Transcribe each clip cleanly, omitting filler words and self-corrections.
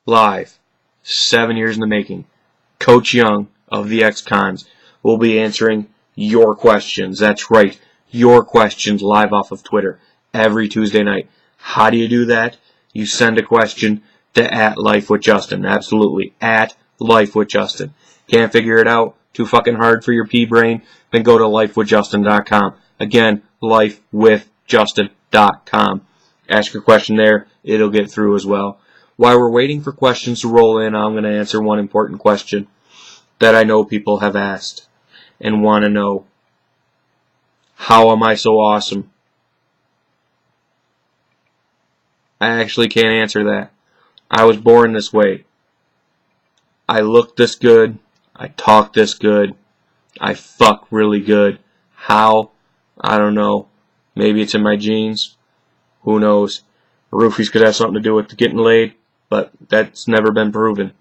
Live, 7 years in the making. Coach Young of the Ex-Cons will be answering your questions. That's right, your questions live off of Twitter every Tuesday night. How do you do that? You send a question to @LifeWithJustin. Absolutely, @LifeWithJustin. Can't figure it out? Too fucking hard for your pea brain? Then go to lifewithjustin.com. Again, lifewithjustin.com. Ask your question there. It'll get through as well. While we're waiting for questions to roll in, I'm going to answer one important question that I know people have asked and want to know. How am I so awesome? I actually can't answer that. I was born this way. I look this good. I talk this good. I fuck really good. How? I don't know. Maybe it's in my genes. Who knows? Roofies could have something to do with getting laid, but that's never been proven.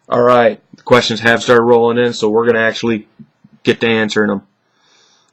Alright, the questions have started rolling in, so we're going to actually get to answering them.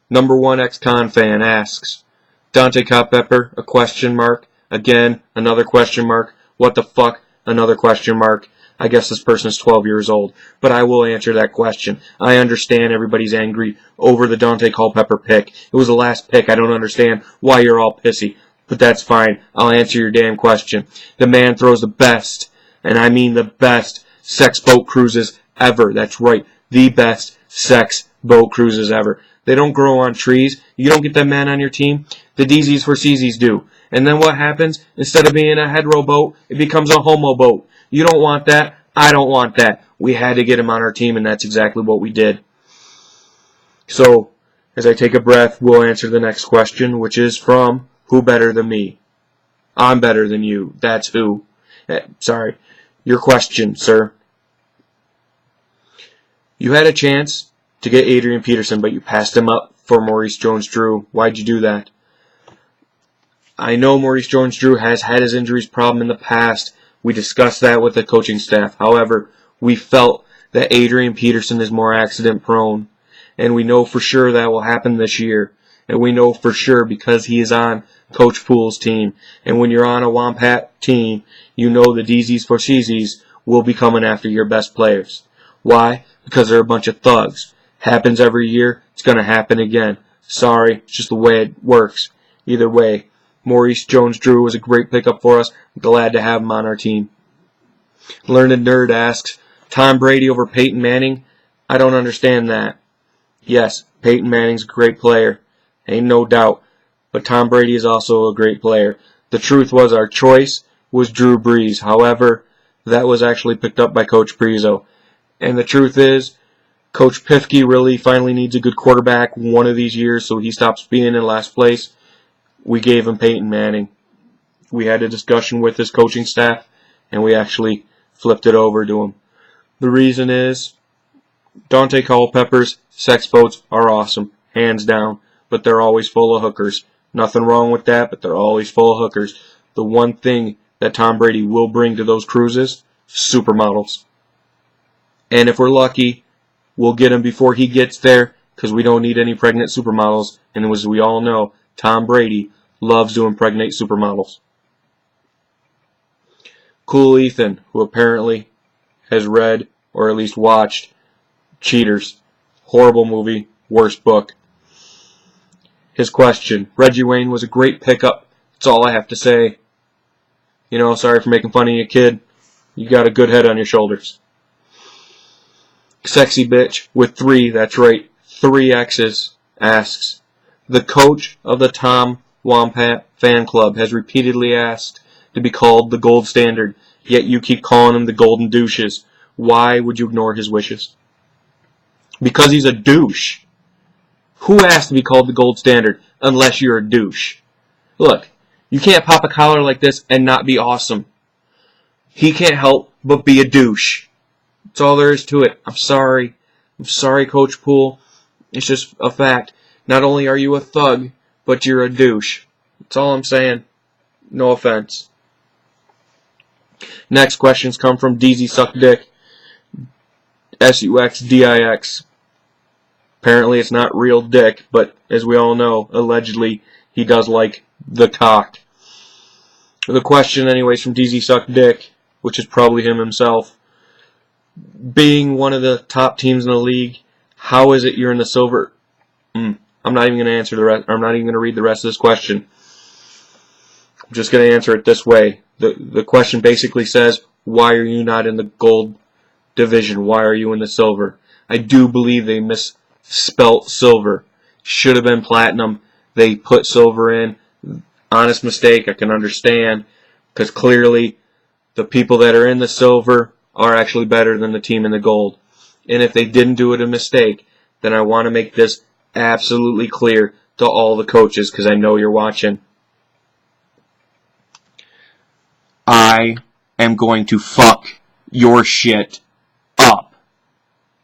Number 1 ex-con fan asks, Dante Culpepper, a question mark. Again, another question mark. What the fuck? Another question mark. I guess this person is 12 years old, but I will answer that question. I understand everybody's angry over the Dante Culpepper pick. It was the last pick. I don't understand why you're all pissy, but that's fine. I'll answer your damn question. The man throws the best, and I mean the best, sex boat cruises ever. That's right, the best sex boat cruises ever. They don't grow on trees. You don't get that man on your team. The DZs for CZs do. And then what happens? Instead of being a hetero boat, it becomes a homo boat. You don't want that. I don't want that. We had to get him on our team, and that's exactly what we did. So, as I take a breath, we'll answer the next question, which is from Who Better Than Me? I'm better than you. That's who. Sorry. Your question, sir. You had a chance to get Adrian Peterson, but you passed him up for Maurice Jones-Drew. Why'd you do that? I know Maurice Jones-Drew has had his injuries problem in the past. We discussed that with the coaching staff. However, we felt that Adrian Peterson is more accident prone. And we know for sure that will happen this year. And we know for sure because he is on Coach Poole's team. And when you're on a Wompat team, you know the DZs for CZs will be coming after your best players. Why? Because they're a bunch of thugs. Happens every year. It's going to happen again. Sorry, it's just the way it works. Either way, Maurice Jones-Drew was a great pickup for us. I'm glad to have him on our team. Learned Nerd asks, Tom Brady over Peyton Manning? I don't understand that. Yes, Peyton Manning's a great player. Ain't no doubt. But Tom Brady is also a great player. The truth was our choice was Drew Brees. However, that was actually picked up by Coach Prizo. And the truth is, Coach Pifke really finally needs a good quarterback one of these years so he stops being in last place. We gave him Peyton Manning. We had a discussion with his coaching staff, and we actually flipped it over to him. The reason is, Dante Culpepper's sex boats are awesome, hands down, but they're always full of hookers. Nothing wrong with that, but they're always full of hookers. The one thing that Tom Brady will bring to those cruises, supermodels. And if we're lucky, we'll get him before he gets there, because we don't need any pregnant supermodels, and as we all know, Tom Brady loves to impregnate supermodels. Cool Ethan, who apparently has read, or at least watched, Cheaters. Horrible movie, worst book. His question, Reggie Wayne was a great pickup. That's all I have to say. You know, sorry for making fun of you, kid. You got a good head on your shoulders. Sexy bitch with 3, that's right, 3 X's, asks, the coach of the Tom Wompat fan club has repeatedly asked to be called the gold standard, yet you keep calling him the golden douches. Why would you ignore his wishes? Because he's a douche. Who asked to be called the gold standard unless you're a douche? Look, you can't pop a collar like this and not be awesome. He can't help but be a douche. That's all there is to it. I'm sorry. I'm sorry, Coach Poole. It's just a fact. Not only are you a thug, but you're a douche. That's all I'm saying. No offense. Next questions come from DZ Suck Dick. SUXDIX. Apparently it's not real dick, but as we all know, allegedly, he does like the cock. The question anyways from DZ Suck Dick which is probably him himself. Being one of the top teams in the league, how is it you're in the silver? I'm not even going to answer the rest. I'm not even going to read the rest of this question. I'm just going to answer it this way. The question basically says, why are you not in the gold division? Why are you in the silver? I do believe they misspelt silver. Should have been platinum. They put silver in. Honest mistake, I can understand, because clearly the people that are in the silver are actually better than the team in the gold. And if they didn't do it a mistake, then I want to make this absolutely clear to all the coaches, because I know you're watching. I am going to fuck your shit up.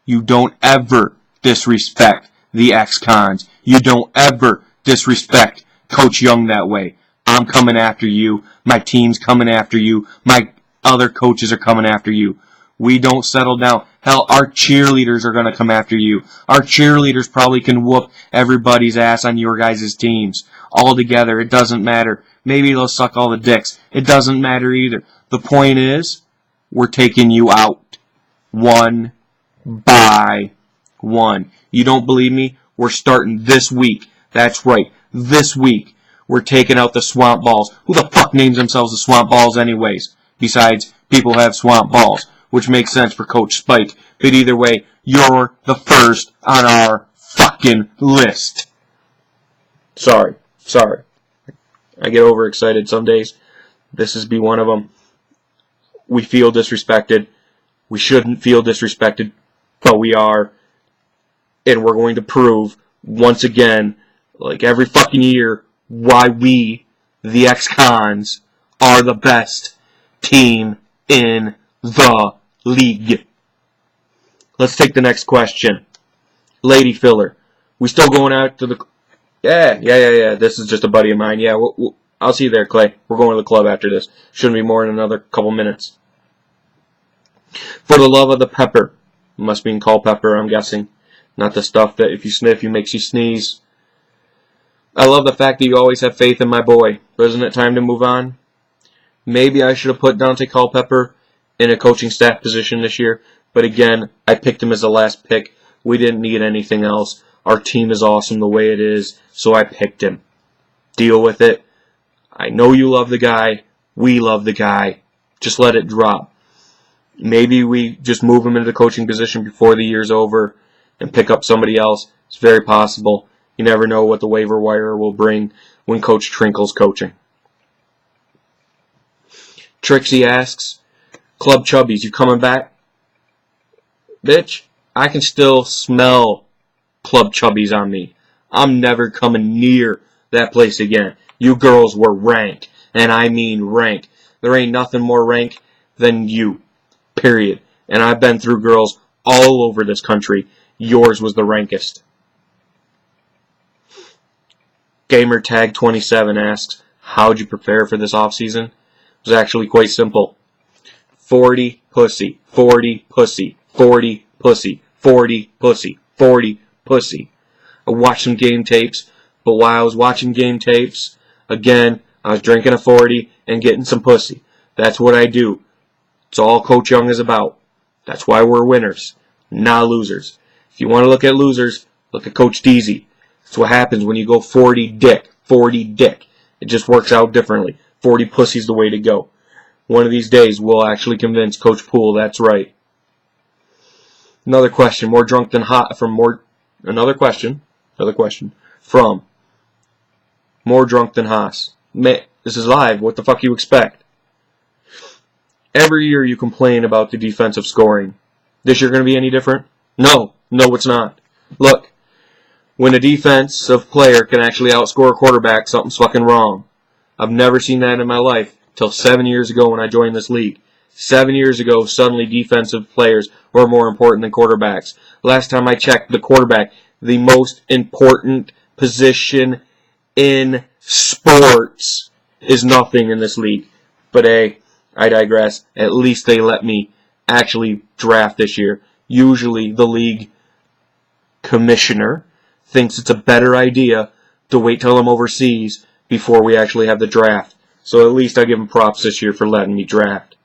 You don't ever disrespect the ex-cons. You don't ever disrespect Coach Young that way. I'm coming after you. My team's coming after you. My other coaches are coming after you. We don't settle down. Hell, our cheerleaders are going to come after you. Our cheerleaders probably can whoop everybody's ass on your guys' teams. All together, it doesn't matter. Maybe they'll suck all the dicks. It doesn't matter either. The point is, we're taking you out. One by one. You don't believe me? We're starting this week. That's right. This week. We're taking out the swamp balls. Who the fuck names themselves the swamp balls anyways? Besides, people have swamp balls, which makes sense for Coach Spike. But either way, you're the first on our fucking list. Sorry. I get overexcited some days. This is be one of them. We feel disrespected. We shouldn't feel disrespected, but we are. And we're going to prove, once again, like every fucking year, why we, the ex-cons, are the best team in the league. Let's take the next question. Lady filler. We still going out to the... Yeah. This is just a buddy of mine. Yeah, I'll see you there, Clay. We're going to the club after this. Shouldn't be more than another couple minutes. For the love of the pepper. Must mean Culpepper, I'm guessing. Not the stuff that if you sniff, you makes you sneeze. I love the fact that you always have faith in my boy. But isn't it time to move on? Maybe I should have put Dante Culpepper in a coaching staff position this year. But again, I picked him as the last pick. We didn't need anything else. Our team is awesome the way it is, so I picked him. Deal with it. I know you love the guy. We love the guy. Just let it drop. Maybe we just move him into the coaching position before the year's over and pick up somebody else. It's very possible. You never know what the waiver wire will bring when Coach Trinkle's coaching. Trixie asks, Club Chubbies, you coming back? Bitch, I can still smell Club Chubbies on me. I'm never coming near that place again. You girls were rank, and I mean rank. There ain't nothing more rank than you, period. And I've been through girls all over this country. Yours was the rankest. GamerTag27 asks, how'd you prepare for this offseason? It was actually quite simple. 40 pussy, 40 pussy, 40 pussy, 40 pussy, 40 pussy. I watched some game tapes, but while I was watching game tapes, again, I was drinking a 40 and getting some pussy. That's what I do. It's all Coach Young is about. That's why we're winners, not losers. If you want to look at losers, look at Coach Deasy. That's what happens when you go 40 dick, 40 dick. It just works out differently. 40 pussy's the way to go. One of these days, we'll actually convince Coach Poole that's right. Another question, more drunk than hot from more... Another question from More Drunk Than Haas. This is live. What the fuck you expect? Every year you complain about the defensive scoring. This year going to be any different? No, it's not. Look, when a defensive player can actually outscore a quarterback, something's fucking wrong. I've never seen that in my life till 7 years ago when I joined this league. 7 years ago, suddenly defensive players were more important than quarterbacks. Last time I checked, the quarterback, the most important position in sports, is nothing in this league. But hey, I digress. At least they let me actually draft this year. Usually the league commissioner thinks it's a better idea to wait till I'm overseas before we actually have the draft. So at least I give him props this year for letting me draft.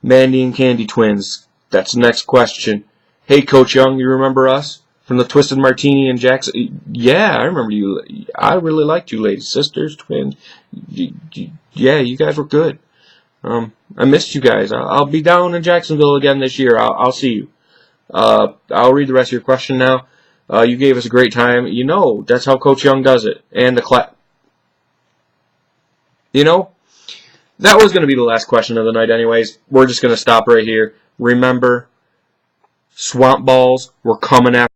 Mandy and Candy Twins. That's the next question. Hey, Coach Young, you remember us? From the Twisted Martini and Jackson? Yeah, I remember you. I really liked you ladies. Sisters, twins. Yeah, you guys were good. I missed you guys. I'll be down in Jacksonville again this year. I'll see you. I'll read the rest of your question now. You gave us a great time. You know, that's how Coach Young does it. And the clap. You know, that was going to be the last question of the night anyways. We're just going to stop right here. Remember, swamp balls, we're coming after